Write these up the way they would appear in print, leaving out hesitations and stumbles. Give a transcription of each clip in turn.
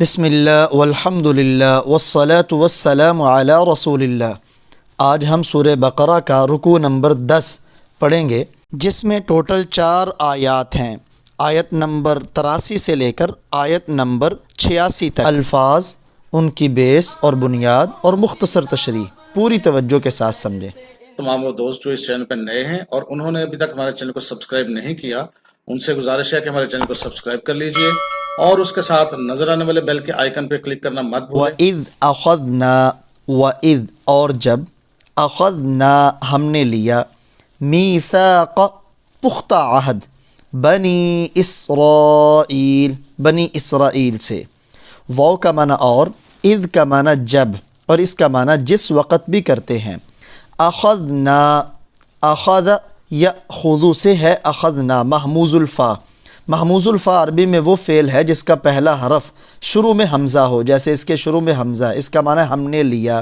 بسم اللہ والحمد للہ والصلاة والسلام علی رسول اللہ۔ آج ہم سورہ بقرہ کا رکوع نمبر 10 پڑھیں گے، جس میں ٹوٹل 4 آیات ہیں۔ آیت نمبر 83 سے لے کر آیت نمبر 86 تک الفاظ، ان کی بیس اور بنیاد اور مختصر تشریح پوری توجہ کے ساتھ سمجھیں۔ تمام وہ دوست جو اس چینل پر نئے ہیں اور انہوں نے ابھی تک ہمارے چینل کو سبسکرائب نہیں کیا، ان سے گزارش ہے کہ ہمارے چینل کو سبسکرائب کر لیجئے اور اس کے ساتھ نظر آنے والے بیل کے آئیکن پر کلک کرنا مت بھولیں۔ وَإِذْ أَخَذْنَا وَإِذْ اور جب أَخَذْنَا ہم نے لیا میثاق پختہ عہد بنی اسرائیل سے، واو کا معنی اور، اذ کا معنی جب، اور اس کا معنی جس وقت بھی کرتے ہیں۔ اخذنا، اخذ یأخذ سے ہے اخذنا، محموز الفا۔ محموز الفا عربی میں وہ فعل ہے جس کا پہلا حرف شروع میں حمزہ ہو، جیسے اس کے شروع میں حمزہ، اس کا معنی ہم نے لیا۔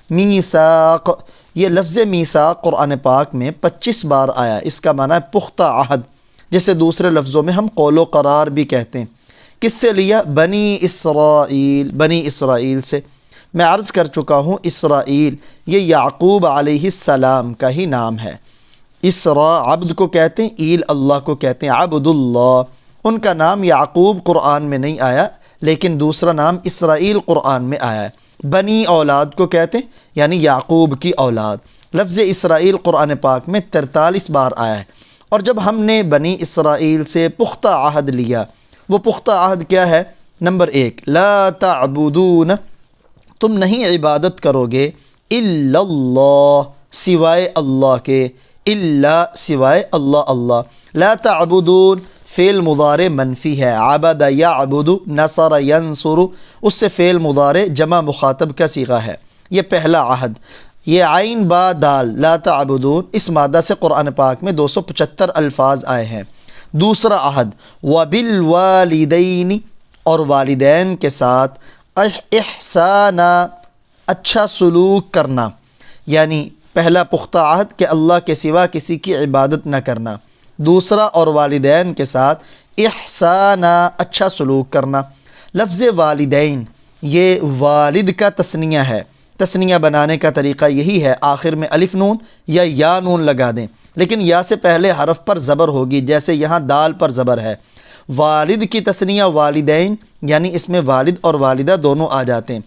میثاق، یہ لفظ میثاق قرآن پاک میں 25 بار آیا، اس کا معنی ہے پختہ عہد، جسے دوسرے لفظوں میں ہم قول و قرار بھی کہتے ہیں۔ کس سے لیا؟ بنی اسرائیل سے۔ میں عرض کر چکا ہوں اسرائیل یہ یعقوب علیہ السلام کا ہی نام ہے۔ اسرا عبد کو کہتے ہیں، ایل اللہ کو کہتے ہیں، عبد اللہ۔ ان کا نام یعقوب قرآن میں نہیں آیا، لیکن دوسرا نام اسرائیل قرآن میں آیا ہے۔ بنی اولاد کو کہتے ہیں، یعنی یعقوب کی اولاد۔ لفظ اسرائیل قرآن پاک میں 43 بار آیا ہے۔ اور جب ہم نے بنی اسرائیل سے پختہ عہد لیا، وہ پختہ عہد کیا ہے؟ نمبر 1، لا تعبدون، تم نہیں عبادت کرو گے، الا اللہ، سوائے اللہ کے، الا سوائے اللہ۔ لا تعبدون فعل مضارع منفی ہے، عبد یعبد، نصر ینصر، اس سے فعل مضارع جمع مخاطب کا صیغہ ہے۔ یہ پہلا عہد، یہ عین با دال، لا تعبدون، اس مادہ سے قرآن پاک میں 275 الفاظ آئے ہیں۔ دوسرا عہد، وبالوالدین، اور والدین کے ساتھ، احسانا، اچھا سلوک کرنا، یعنی پہلا پختہ عہد کہ اللہ کے سوا کسی کی عبادت نہ کرنا، دوسرا اور والدین کے ساتھ احسانا، اچھا سلوک کرنا۔ لفظ والدین یہ والد کا تثنیہ ہے، تثنیہ بنانے کا طریقہ یہی ہے، آخر میں الف نون یا یا نون لگا دیں، لیکن یا سے پہلے حرف پر زبر ہوگی، جیسے یہاں دال پر زبر ہے۔ والد کی تثنیہ والدین، یعنی اس میں والد اور والدہ دونوں آ جاتے ہیں۔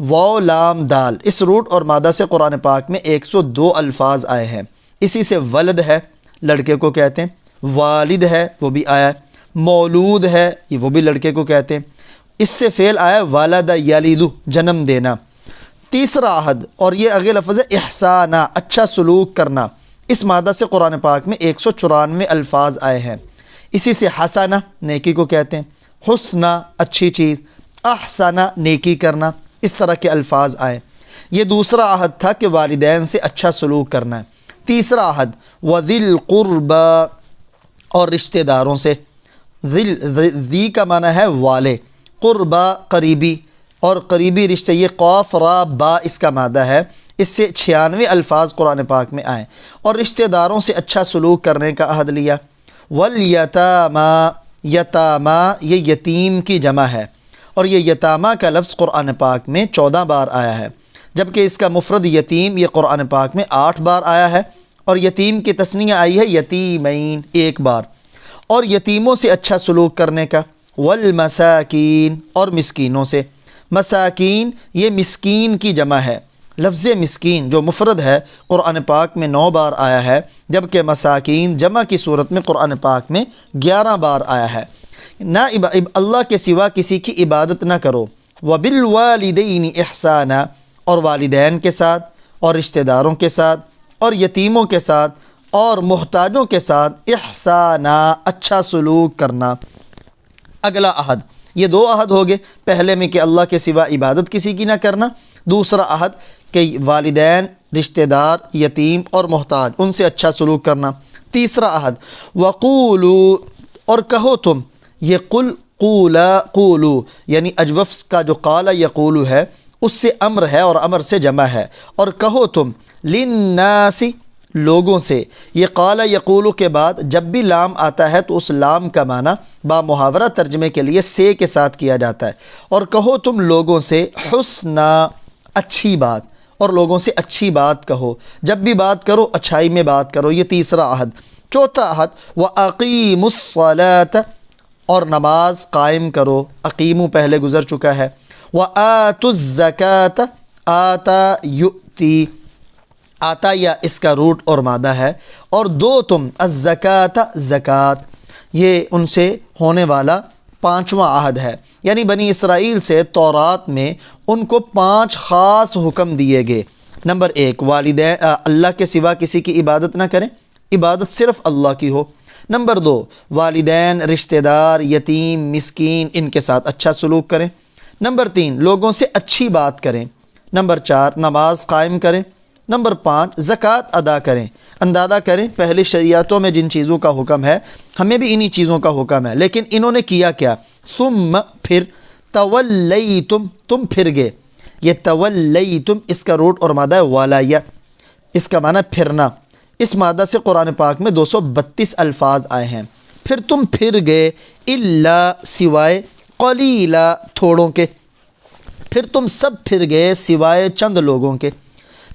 واو لام دال، اس روٹ اور مادہ سے قرآن پاک میں 102 الفاظ آئے ہیں۔ اسی سے ولد ہے، لڑکے کو کہتے ہیں، والد ہے وہ بھی آیا ہے، مولود ہے وہ بھی لڑکے کو کہتے ہیں۔ اس سے فعل آیا والد یلد، جنم دینا۔ تیسرا عہد، اور یہ اگے لفظ ہے احسانہ، اچھا سلوک کرنا، اس مادہ سے قرآن پاک میں 194 الفاظ آئے ہیں۔ اسی سے حسنہ، نیکی کو کہتے ہیں، حسنہ، اچھی چیز، احسنہ، نیکی کرنا، اس طرح کے الفاظ آئے۔ یہ دوسرا عہد تھا کہ والدین سے اچھا سلوک کرنا ہے۔ تیسرا عہد، وذی القربی، اور رشتہ داروں سے، ذی کا معنی ہے والے، قربا قریبی، اور قریبی رشتہ، یہ قاف را با اس کا مادہ ہے۔ اس سے 96 الفاظ قرآن پاک میں آئے، اور رشتہ داروں سے اچھا سلوک کرنے کا عہد لیا۔ والیتاما، یتاما یہ یتیم کی جمع ہے، اور یہ یتامہ کا لفظ قرآن پاک میں 14 بار آیا ہے، جبکہ اس کا مفرد یتیم یہ قرآن پاک میں 8 بار آیا ہے، اور یتیم کی تثنیہ آئی ہے یتیمین، 1 بار۔ اور یتیموں سے اچھا سلوک کرنے کا، والمساکین، اور مسکینوں سے۔ مساکین یہ مسکین کی جمع ہے، لفظ مسکین جو مفرد ہے قرآن پاک میں 9 بار آیا ہے، جبکہ مساکین جمع کی صورت میں قرآن پاک میں 11 بار آیا ہے۔ نہ اللہ کے سوا کسی کی عبادت نہ کرو۔ وبالوالدین احسانا، اور والدین کے ساتھ، اور رشتہ داروں کے ساتھ، اور یتیموں کے ساتھ، اور محتاجوں کے ساتھ احسانا، اچھا سلوک کرنا۔ اگلا عہد، یہ 2 عہد ہو گئے، پہلے میں کہ اللہ کے سوا عبادت کسی کی نہ کرنا، دوسرا عہد کہ والدین، رشتہ دار، یتیم اور محتاج ان سے اچھا سلوک کرنا۔ تیسرا عہد، وقولو، اور کہو تم، یہ قولو یعنی اجوف کا جو قال یقولو ہے اس سے امر ہے اور امر سے جمع ہے، اور کہو تم، للناس، لوگوں سے۔ یہ قال یقول کے بعد جب بھی لام آتا ہے تو اس لام کا معنی با محاورہ ترجمے کے لیے سے کے ساتھ کیا جاتا ہے۔ اور کہو تم لوگوں سے حسنا، اچھی بات، اور لوگوں سے اچھی بات کہو، جب بھی بات کرو اچھائی میں بات کرو۔ یہ تیسرا عہد۔ چوتھا عہد وَأَقِيمُوا الصَّلَاةَ، اور نماز قائم کرو، اقیمو پہلے گزر چکا ہے۔ وَآتُوا الزَّكَاةَ، آتا یؤتی، آتا یا اس کا روٹ اور مادہ ہے، اور دو تم الزکاة، زکوٰۃ، یہ ان سے ہونے والا پانچواں عہد ہے۔ یعنی بنی اسرائیل سے تورات میں ان کو 5 خاص حکم دیے گئے۔ نمبر 1، والدین اللہ کے سوا کسی کی عبادت نہ کریں، عبادت صرف اللہ کی ہو۔ نمبر 2، والدین، رشتہ دار، یتیم، مسکین، ان کے ساتھ اچھا سلوک کریں۔ نمبر 3، لوگوں سے اچھی بات کریں۔ نمبر 4، نماز قائم کریں۔ نمبر 5، زکوٰۃ ادا کریں، اندازہ کریں۔ پہلی شریعتوں میں جن چیزوں کا حکم ہے ہمیں بھی انہی چیزوں کا حکم ہے، لیکن انہوں نے کیا کیا؟ ثم، پھر، تولیتم، تم پھر گئے۔ یہ تولیتم اس کا روٹ اور مادہ ہے والیہ، اس کا معنی پھرنا۔ اس مادہ سے قرآن پاک میں 232 الفاظ آئے ہیں۔ پھر تم پھر گئے، الا، سوائے، قلیلا، تھوڑوں کے۔ پھر تم سب پھر گئے سوائے چند لوگوں کے۔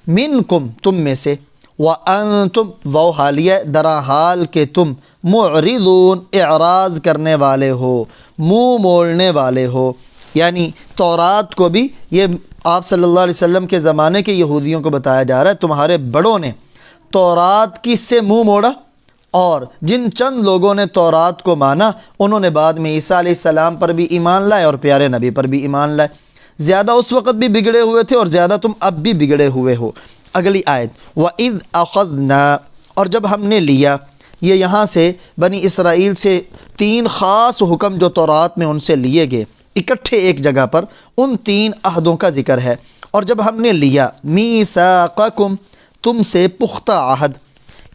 منکم، تم میں سے، وانتم، وہ حالیہ، درا حال کہ تم، معرضون، اعراض کرنے والے ہو، منہ موڑنے والے ہو۔ یعنی تورات کو بھی یہ آپ صلی اللہ علیہ وسلم کے زمانے کے یہودیوں کو بتایا جا رہا ہے، تمہارے بڑوں نے تورات کی سے منہ موڑا، اور جن چند لوگوں نے تورات کو مانا انہوں نے بعد میں عیسیٰ علیہ السلام پر بھی ایمان لائے اور پیارے نبی پر بھی ایمان لائے۔ زیادہ اس وقت بھی بگڑے ہوئے تھے اور زیادہ تم اب بھی بگڑے ہوئے ہو۔ اگلی آیت، وَإِذْ أَخَذْنَا، اور جب ہم نے لیا، یہ یہاں سے بنی اسرائیل سے 3 خاص حکم جو تورات میں ان سے لیے گئے اکٹھے ایک جگہ پر، ان 3 عہدوں کا ذکر ہے۔ اور جب ہم نے لیا، میثاقکم، تم سے پختہ عہد۔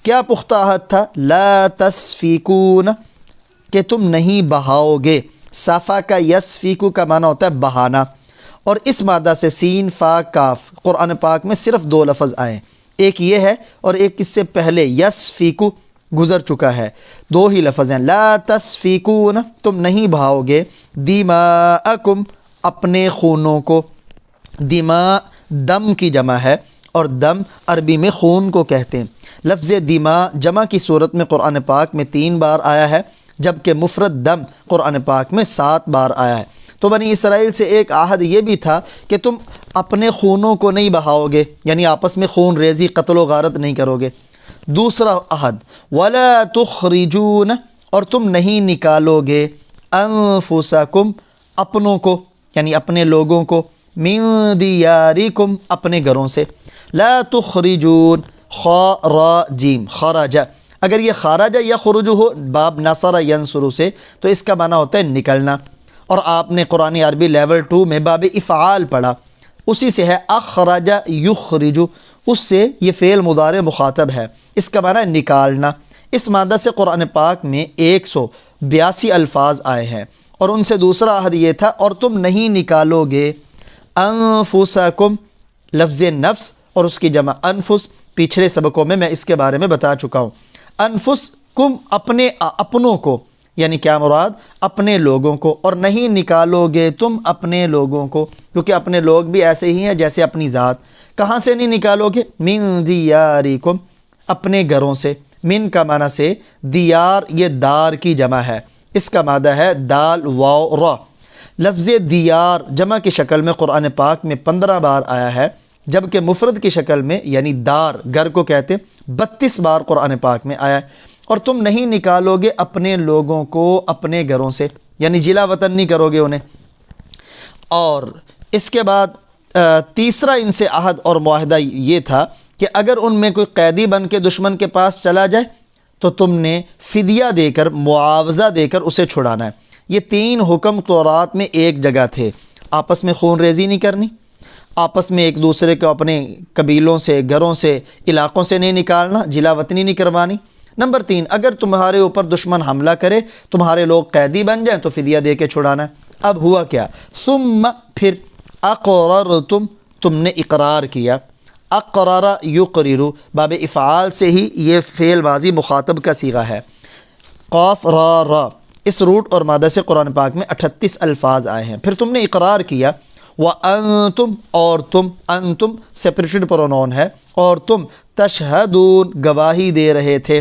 کیا پختہ عہد تھا؟ لا تسفیکون، کہ تم نہیں بہاؤ گے۔ صفا کا یسفیکو کا معنی ہوتا ہے بہانا، اور اس مادہ سے سین، فا، کاف، قرآن پاک میں صرف 2 لفظ آئے، ایک یہ ہے اور ایک اس سے پہلے یسفیکو گزر چکا ہے، 2 ہی لفظ ہیں۔ لا تسفیکون، تم نہیں بہاؤ گے، دماءکم، اپنے خونوں کو۔ دماء دم کی جمع ہے، اور دم عربی میں خون کو کہتے ہیں۔ لفظ دماء جمع کی صورت میں قرآن پاک میں 3 بار آیا ہے، جبکہ مفرد دم قرآن پاک میں 7 بار آیا ہے۔ تو بنی اسرائیل سے ایک عہد یہ بھی تھا کہ تم اپنے خونوں کو نہیں بہاؤ گے، یعنی آپس میں خون ریزی، قتل و غارت نہیں کرو گے۔ دوسرا عہد، وَلَا تُخْرِجُونَ، اور تم نہیں نکالو گے، انفسکم، اپنوں کو، یعنی اپنے لوگوں کو، من دیارکم، اپنے گھروں سے۔ لا تخرجون، خا، را، جیم، خرج۔ اگر یہ خارج یا خروج ہو باب نصر ینصر سے تو اس کا معنی ہوتا ہے نکلنا، اور آپ نے قرآن عربی لیول 2 میں باب افعال پڑھا، اسی سے ہے اخرج یخرج، اس سے یہ فعل مضارع مخاطب ہے، اس کا معنی ہے نکالنا۔ اس مادہ سے قرآن پاک میں 182 الفاظ آئے ہیں، اور ان سے دوسرا عہد یہ تھا، اور تم نہیں نکالو گے انفسکم، لفظ نفس اور اس کی جمع انفس، پچھلے سبقوں میں اس کے بارے میں بتا چکا ہوں۔ انفسکم، اپنے، اپنوں کو، یعنی کیا مراد؟ اپنے لوگوں کو، اور نہیں نکالو گے تم اپنے لوگوں کو، کیونکہ اپنے لوگ بھی ایسے ہی ہیں جیسے اپنی ذات۔ کہاں سے نہیں نکالو گے؟ من دیارکم، اپنے گھروں سے۔ من کا معنی سے دیار، یہ دار کی جمع ہے، اس کا مادہ ہے دال، واو، را۔ لفظ دیار جمع کی شکل میں قرآن پاک میں 15 بار آیا ہے، جبکہ مفرد کی شکل میں یعنی دار، گھر کو کہتے، 32 بار قرآن پاک میں آیا ہے۔ اور تم نہیں نکالو گے اپنے لوگوں کو اپنے گھروں سے، یعنی جلا وطن نہیں کرو گے انہیں۔ اور اس کے بعد تیسرا ان سے عہد اور معاہدہ یہ تھا کہ اگر ان میں کوئی قیدی بن کے دشمن کے پاس چلا جائے تو تم نے فدیہ دے کر، معاوضہ دے کر اسے چھڑانا ہے۔ یہ 3 حکم تورات میں ایک جگہ تھے۔ آپس میں خون ریزی نہیں کرنی، آپس میں ایک دوسرے کو اپنے قبیلوں سے، گھروں سے، علاقوں سے نہیں نکالنا، جلا وطنی نہیں کروانی۔ نمبر 3، اگر تمہارے اوپر دشمن حملہ کرے، تمہارے لوگ قیدی بن جائیں تو فدیہ دے کے چھڑانا ہے۔ اب ہوا کیا؟ ثم، پھر، اقررتم، تم نے اقرار کیا، اقرر یقرر، باب افعال سے ہی یہ فعل ماضی مخاطب کا صیغہ ہے۔ قاف را را، اس روٹ اور مادہ سے قرآن پاک میں 38 الفاظ آئے ہیں۔ پھر تم نے اقرار کیا، وَأَنْتُمْ، اور تم، انتم سپریٹڈ پرونون ہے، اور تم تشہدون گواہی دے رہے تھے،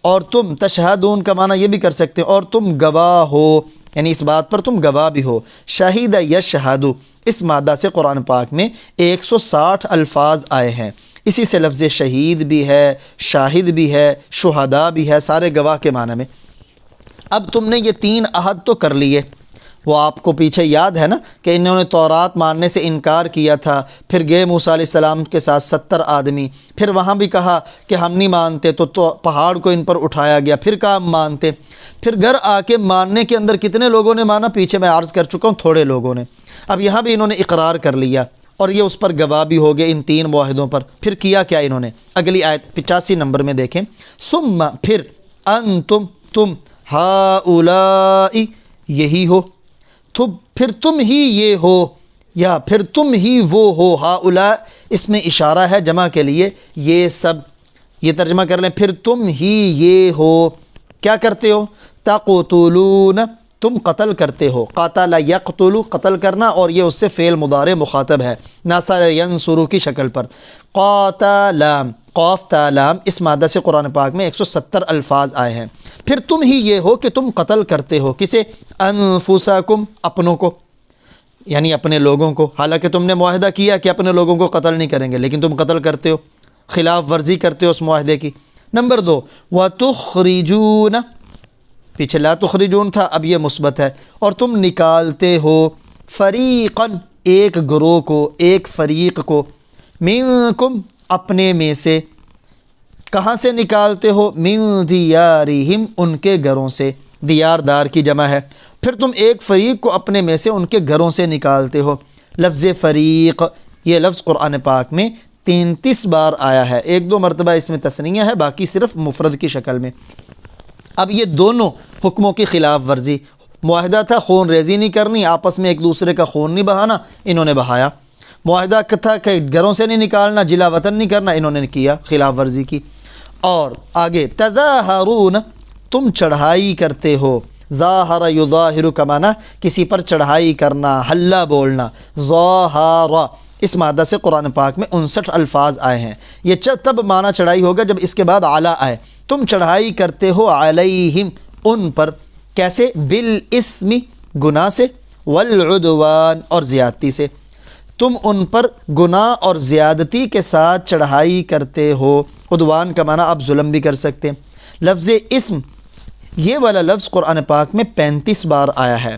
اور تم تشہدون کا معنی یہ بھی کر سکتے ہیں اور تم گواہ ہو، یعنی اس بات پر تم گواہ بھی ہو۔ شہید یشہد، اس مادہ سے قرآن پاک میں 160 الفاظ آئے ہیں۔ اسی سے لفظ شہید بھی ہے، شاہد بھی ہے، شہداء بھی ہے، سارے گواہ کے معنی میں۔ اب تم نے یہ 3 عہد تو کر لیے، وہ آپ کو پیچھے یاد ہے نا کہ انہوں نے تورات ماننے سے انکار کیا تھا، پھر گئے موسیٰ علیہ السلام کے ساتھ 70 آدمی، پھر وہاں بھی کہا کہ ہم نہیں مانتے، تو پہاڑ کو ان پر اٹھایا گیا، پھر کہا ہم مانتے، پھر گھر آ کے ماننے کے اندر کتنے لوگوں نے مانا، پیچھے میں عرض کر چکا ہوں، تھوڑے لوگوں نے۔ اب یہاں بھی انہوں نے اقرار کر لیا اور یہ اس پر گواہ بھی ہو گئے ان 3 معاہدوں پر۔ پھر کیا کیا انہوں نے، اگلی آیت 85 نمبر میں دیکھیں، ثم، پھر، انتم، تم، ہؤلاء، یہی ہو، پھر تم ہی یہ ہو، یا پھر تم ہی وہ ہو، ہؤلاء اس میں اشارہ ہے جمع کے لیے، یہ سب، یہ ترجمہ کر لیں، پھر تم ہی یہ ہو، کیا کرتے ہو، تقتلون، تم قتل کرتے ہو، قاتل یقتل، قتل کرنا، اور یہ اس سے فعل مضارع مخاطب ہے، ناصر ینصر کی شکل پر۔ قاتل، قاف تا لام، اس مادہ سے قرآن پاک میں 170 الفاظ آئے ہیں۔ پھر تم ہی یہ ہو کہ تم قتل کرتے ہو، کسے، انفسکم، اپنوں کو، یعنی اپنے لوگوں کو، حالانکہ تم نے معاہدہ کیا کہ اپنے لوگوں کو قتل نہیں کریں گے، لیکن تم قتل کرتے ہو، خلاف ورزی کرتے ہو اس معاہدے کی۔ نمبر 2، وَتُخْرِجُونَ، پیچھے لا تخرجون تھا، اب یہ مثبت ہے، اور تم نکالتے ہو، فریقاً، ایک گروہ کو، ایک فریق کو، منکم، اپنے میں سے، کہاں سے نکالتے ہو، من دیارہم، ان کے گھروں سے، دیار دار کی جمع ہے، پھر تم ایک فریق کو اپنے میں سے ان کے گھروں سے نکالتے ہو۔ لفظ فریق، یہ لفظ قرآن پاک میں 33 بار آیا ہے، 1-2 مرتبہ اس میں تثنیہ ہے، باقی صرف مفرد کی شکل میں۔ اب یہ دونوں حکموں کی خلاف ورزی، معاہدہ تھا خون ریزی نہیں کرنی، آپس میں ایک دوسرے کا خون نہیں بہانا، انہوں نے بہایا۔ معاہدہ تھا کہ گھروں سے نہیں نکالنا، جلا وطن نہیں کرنا، انہوں نے کیا، خلاف ورزی کی۔ اور آگے، تظاہرون، تم چڑھائی کرتے ہو، ظاہر یظاہر کا معنی کسی پر چڑھائی کرنا، حلہ بولنا، ظاہر، اس مادہ سے قرآن پاک میں 59 الفاظ آئے ہیں۔ یہ تب معنی چڑھائی ہوگا جب اس کے بعد اعلیٰ آئے۔ تم چڑھائی کرتے ہو علیہم، ان پر، کیسے، بالاسم، گناہ سے، والعدوان، اور زیادتی سے، تم ان پر گناہ اور زیادتی کے ساتھ چڑھائی کرتے ہو۔ عدوان کا معنی آپ ظلم بھی کر سکتے ہیں۔ لفظ اسم، یہ والا لفظ قرآن پاک میں 35 بار آیا ہے،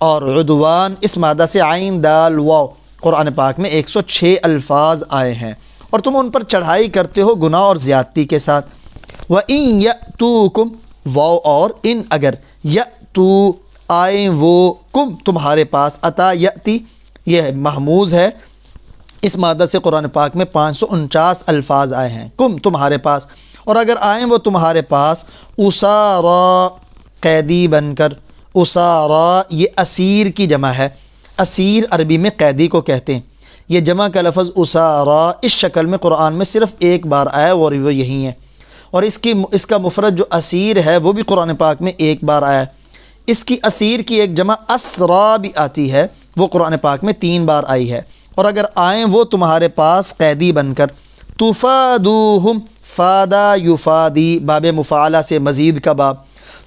اور عدوان اس مادہ سے عین دال واو قرآن پاک میں 106 الفاظ آئے ہیں، اور تم ان پر چڑھائی کرتے ہو گناہ اور زیادتی کے ساتھ۔ وَإِن يَأْتُوكُمْ، واو اور ان، اگر، یأتو، آئیں وہ، کم، تمہارے پاس، اتا یأتی، یہ محموز ہے، اس مادہ سے قرآن پاک میں 549 الفاظ آئے ہیں، کم، تمہارے پاس، اور اگر آئیں وہ تمہارے پاس، اسارا، قیدی بن کر، اسارا، یہ اسیر کی جمع ہے، اسیر عربی میں قیدی کو کہتے ہیں۔ یہ جمع کا لفظ اسارا اس شکل میں قرآن میں صرف ایک بار آیا اور وہ یہی ہے، اور اس کا مفرد جو اسیر ہے وہ بھی قرآن پاک میں ایک بار آیا ہے۔ اس کی اسیر کی ایک جمع اسرا بھی آتی ہے، وہ قرآن پاک میں 3 بار آئی ہے۔ اور اگر آئیں وہ تمہارے پاس قیدی بن کر، تفادوہم، فادا یفادی، باب مفعلہ سے مزید کا باب،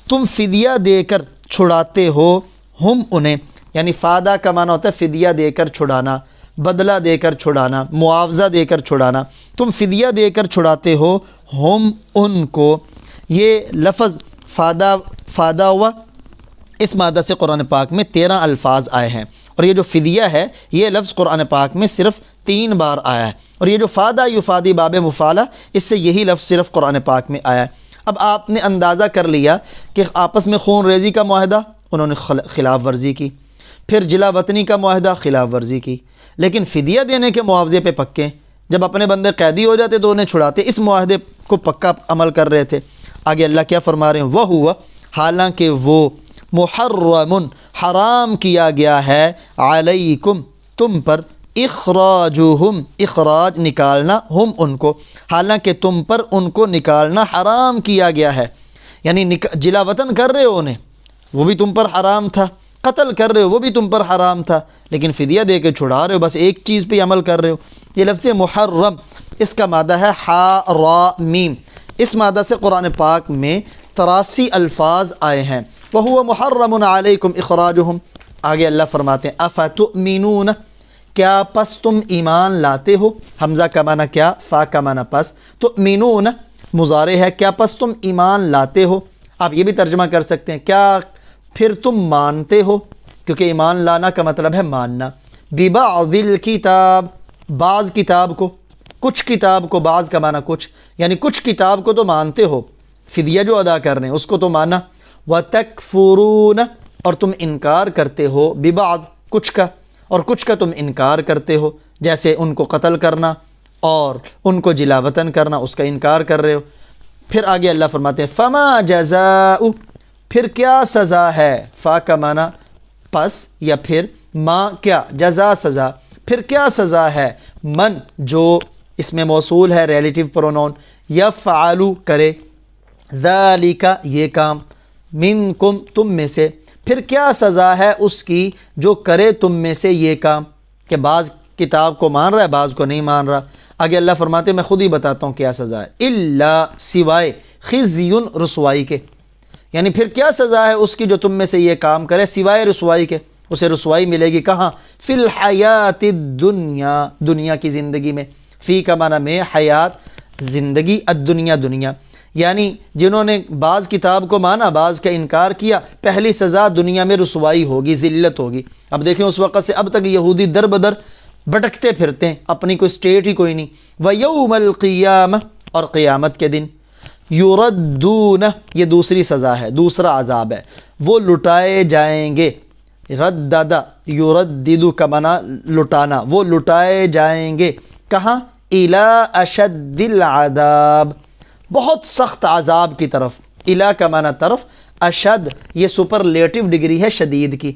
تم فدیہ دے کر چھڑاتے ہو، ہم انہیں، یعنی فادہ کا معنی ہوتا ہے فدیہ دے کر چھڑانا، بدلہ دے کر چھڑانا، معاوضہ دے کر چھڑانا، تم فدیہ دے کر چھڑاتے ہو، ہم ان کو، یہ لفظ فادہ ہوا، اس مادہ سے قرآن پاک میں 13 الفاظ آئے ہیں، اور یہ جو فدیہ ہے یہ لفظ قرآن پاک میں صرف 3 بار آیا ہے، اور یہ جو فادہ یفادی باب مفعلہ، اس سے یہی لفظ صرف قرآن پاک میں آیا ہے۔ اب آپ نے اندازہ کر لیا کہ آپس میں خون ریزی کا معاہدہ انہوں نے خلاف ورزی کی، پھر جلا وطنی کا معاہدہ خلاف ورزی کی، لیکن فدیہ دینے کے معاوضے پہ پکے، جب اپنے بندے قیدی ہو جاتے تو انہیں چھڑاتے، اس معاہدے کو پکا عمل کر رہے تھے۔ آگے اللہ کیا فرما رہے ہیں، وہ ہوا، حالانکہ وہ، محرم، حرام کیا گیا ہے، علیکم، تم پر، اخراجہم، اخراج نکالنا، ہم ان کو، حالانکہ تم پر ان کو نکالنا حرام کیا گیا ہے، یعنی جلا وطن کر رہے ہو انہیں، وہ بھی تم پر حرام تھا، قتل کر رہے ہو وہ بھی تم پر حرام تھا، لیکن فدیہ دے کے چھڑا رہے ہو، بس ایک چیز پہ عمل کر رہے ہو۔ یہ لفظ محرم، اس کا مادہ ہے حا را میم، اس مادہ سے قرآن پاک میں 83 الفاظ آئے ہیں۔ وَهُوَ مُحَرَّمٌ عَلَيْكُمْ إِخْرَاجُهُمْ، آگے اللہ فرماتے ہیں اَفَتُؤْمِنُونَ، کیا پس تم ایمان لاتے ہو، حمزہ کا معنی کیا، فا کا معنی پس، تؤمنون مضارع ہے، کیا پس تم ایمان لاتے ہو، آپ یہ بھی ترجمہ کر سکتے ہیں کیا پھر تم مانتے ہو، کیونکہ ایمان لانا کا مطلب ہے ماننا، بِبَعْضِ الْكِتَاب، بعض کتاب کو، کچھ کتاب کو، بعض کا معنی کچھ، یعنی کچھ کتاب کو تو مانتے ہو، فدیہ جو ادا کر رہے ہیں اس کو تو مانا، وَتَكْفُرُونَ، اور تم انکار کرتے ہو، بِبَعْض کچھ کا، اور کچھ کا تم انکار کرتے ہو، جیسے ان کو قتل کرنا اور ان کو جلا وطن کرنا، اس کا انکار کر رہے ہو۔ پھر آگے اللہ فرماتے ہیں فَمَا جَزَاءُ، پھر کیا سزا ہے، فا کا معنی پس یا پھر، ما کیا، جزا سزا، پھر کیا سزا ہے، من جو اس میں موصول ہے ریلیٹیو پرونون، یفعلو کرے، ذالک یہ کام، منکم تم میں سے، پھر کیا سزا ہے اس کی جو کرے تم میں سے یہ کام، کہ بعض کتاب کو مان رہا ہے بعض کو نہیں مان رہا۔ آگے اللہ فرماتے ہیں میں خود ہی بتاتا ہوں کیا سزا ہے، الا سوائے، خزی رسوائی کے، یعنی پھر کیا سزا ہے اس کی جو تم میں سے یہ کام کرے سوائے رسوائی کے، اسے رسوائی ملے گی کہاں، فی الحیات الدنیا، دنیا کی زندگی میں، فی کا معنی میں، حیات زندگی، الدنیا دنیا، یعنی جنہوں نے بعض کتاب کو مانا بعض کا انکار کیا، پہلی سزا دنیا میں رسوائی ہوگی، ذلت ہوگی۔ اب دیکھیں اس وقت سے اب تک یہودی در بدر بھٹکتے پھرتے ہیں، اپنی کوئی اسٹیٹ ہی کوئی نہیں۔ وَيَوْمَ الْقِيَامَةِ، اور قیامت کے دن، یُرَدُّونَ، یہ دوسری سزا ہے، دوسرا عذاب ہے، وہ لٹائے جائیں گے، ردد یردد کا معنی لٹانا، وہ لٹائے جائیں گے کہاں، اِلَىٰ أَشَدِّ الْعَذَابِ، بہت سخت عذاب کی طرف، اِلَىٰ کا معنی طرف، اشد یہ سپرلیٹو ڈگری ہے شدید کی،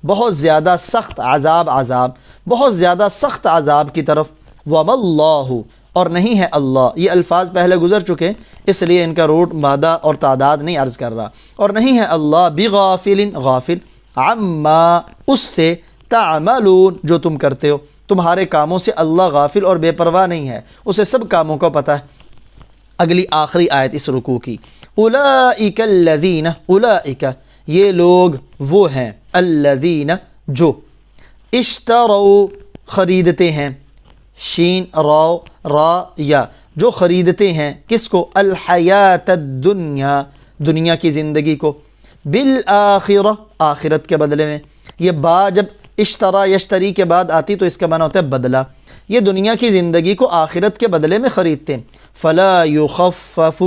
بہت زیادہ سخت عذاب، عذاب بہت زیادہ سخت عذاب کی طرف۔ وَمَا اللَّهُ، اور نہیں ہے اللہ، یہ الفاظ پہلے گزر چکے ہیں اس لیے ان کا روٹ مادہ اور تعداد نہیں عرض کر رہا، اور نہیں ہے اللہ بغافل، غافل، عما اس سے، تعملون جو تم کرتے ہو، تمہارے کاموں سے اللہ غافل اور بے پرواہ نہیں ہے، اسے سب کاموں کو پتہ ہے۔ اگلی آخری آیت اس رکوع کی، اولئک الذین، اولئک یہ لوگ وہ ہیں، الذین جو، اشتروا خریدتے ہیں، شین را را یا، جو خریدتے ہیں کس کو، الحیات الدنیا دنیا کی زندگی کو، بالآخرہ آخرت کے بدلے میں۔ یہ با جب اشترا یشتری کے بعد آتی تو اس کا معنی ہوتا ہے بدلہ، یہ دنیا کی زندگی کو آخرت کے بدلے میں خریدتے ہیں۔ فلا یخفف،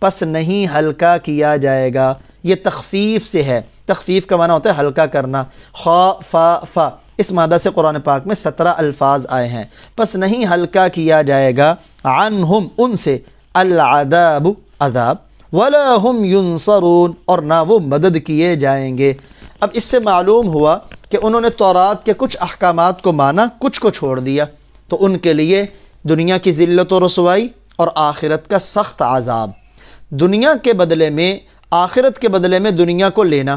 پس نہیں ہلکا کیا جائے گا، یہ تخفیف سے ہے، تخفیف کا معنی ہوتا ہے ہلکا کرنا، خا فا فا، اس مادہ سے قرآن پاک میں 17 الفاظ آئے ہیں، پس نہیں ہلکا کیا جائے گا، عنہم ان سے، العذاب عذاب، ولا هم ینصرون اور نہ وہ مدد کیے جائیں گے۔ اب اس سے معلوم ہوا کہ انہوں نے تورات کے کچھ احکامات کو مانا، کچھ کو چھوڑ دیا، تو ان کے لیے دنیا کی ذلت و رسوائی اور آخرت کا سخت عذاب، دنیا کے بدلے میں، آخرت کے بدلے میں دنیا کو لینا،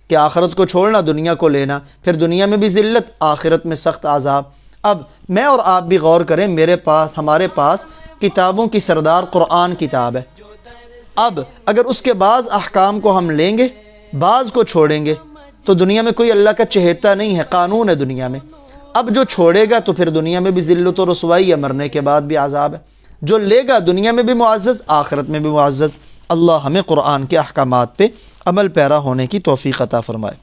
کہ آخرت کو چھوڑنا دنیا کو لینا، پھر دنیا میں بھی ذلت، آخرت میں سخت عذاب۔ اب میں اور آپ بھی غور کریں، میرے پاس، ہمارے پاس کتابوں کی سردار قرآن کتاب ہے، اب اگر اس کے بعض احکام کو ہم لیں گے، بعض کو چھوڑیں گے، تو دنیا میں کوئی اللہ کا چہیتا نہیں ہے، قانون ہے دنیا میں۔ اب جو چھوڑے گا تو پھر دنیا میں بھی ذلت و رسوائی یا مرنے کے بعد بھی عذاب ہے، جو لے گا دنیا میں بھی معزز، آخرت میں بھی معزز۔ اللہ ہمیں قرآن کے احکامات پہ عمل پیرا ہونے کی توفیق عطا فرمائے۔